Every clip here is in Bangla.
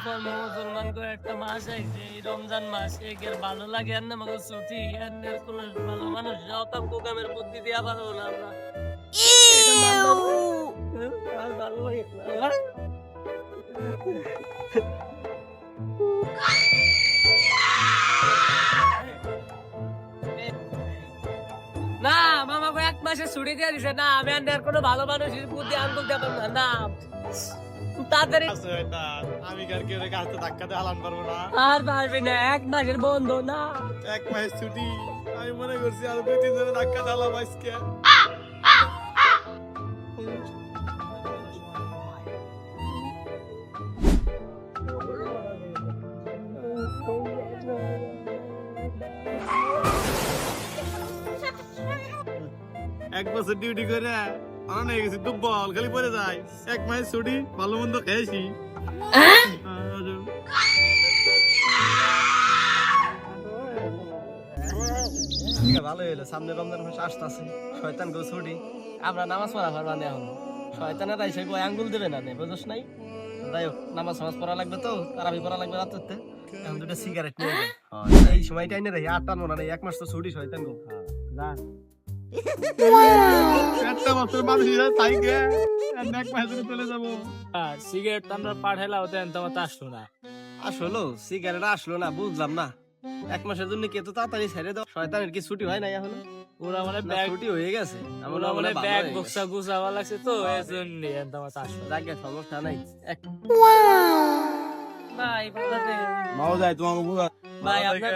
পর মুসলমান করে একটা মাস আইছে এই রমজান মাস এর ভালো লাগে আর না আমাকে ছুটি আর কোন ভালো মানুষ সকাম কোকামের বুদ্ধি দিয়া পারবো না আমরা এটা মানলাম আর ভালো লাগে না না মামাকে এক মাসে ছুটি দিয়ে দিছে না আমি আর কোনো ভালো মানুষের বুদ্ধি আনতে দেব না না তাড়াতাড়ি আমি কার কেউ কাছে ধাক্কাতে হালান পারবো না আর পারবি না এক মাসের বন্ধ না এক মাস ছুটি আমি মনে করছি আর 2-3 জনে ধাক্কা ঢালাম আজকে এক বছর ডিউটি করে অনেক হয়ে গেছি দুর্বল খালি পরে যায় এক মাস ছুটি ভালো মন্দ খেয়েছি ভালো হইলো সামনে রমজান মাস আসতেছে শয়তান গো ছুটি আমরা নামাজ পড়া পারবা না এখন শয়তানের আইসে বই আঙ্গুল দেবে না নে বুঝছ নাই যাই হোক নামাজ পড়া লাগবে তো তারাবি পড়া লাগবে রাত্রিতে এখন দুটো সিগারেট নিয়ে যাই এই সময়টা এনে রাখি আর টানবো না এক মাস তো ছুটি শয়তান গো যা একটা বছর মানুষ তাই গে এক মাস ধরে চলে যাবো সিগারেট আমরা পাঠাইলা ওতে তোমার আসলো না আসলো সিগারেট আসলো না বুঝলাম না এক মাসের জন্য কে তো তাড়াতাড়ি ছেড়ে দাও শয়তানের কি ছুটি হয় না এখন ওরা মানে না ব্যাগ ছুটি হয়ে গেছে ওরা মানে ব্যাগ বক্সা গুছাওয়া লাগছে তো এজন্য তোমার আসলো জায়গা সমস্যা নাই ভাই ভালো মাও যায় তোমাকে বুঝা ভাই আপনার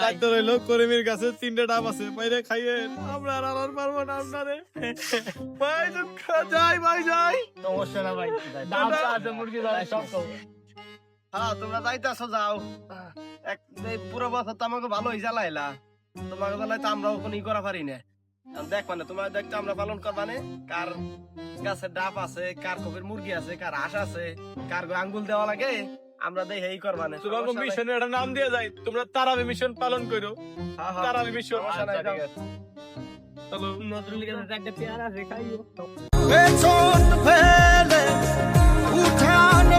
দায়িত্ব রইলো কর্মীর কাছে 3টা ডাব আছে বাইরে খাইয়ে আমরা আর আনার পারবো না আপনারে ভাই যাই ভাই যাই সমস্যা না ভাই দাম আছে মুরগি দাম সব খাবো হ্যাঁ তোমরা যাইতেছো যাও এক এই পুরো বছর তো আমাকে ভালোই জ্বালাইলা তোমাকে জ্বালাই তো আমরাও কোনো ই করা পারি না দেখ মানে তোমার দেখতে আমরা পালন করবা না কার গাছের ডাব আছে কার কবির মুরগি আছে কার হাঁস আছে কার আঙ্গুল দেওয়া লাগে আমরা দেই এই করবা না তোমাকে মিশনের একটা নাম দিয়ে যায় তোমরা তারাবি মিশন পালন করো তারাবি মিশন চলো নজরুল কাছে একটা পেয়ারা আছে খাইও পেছন ফেলে উঠান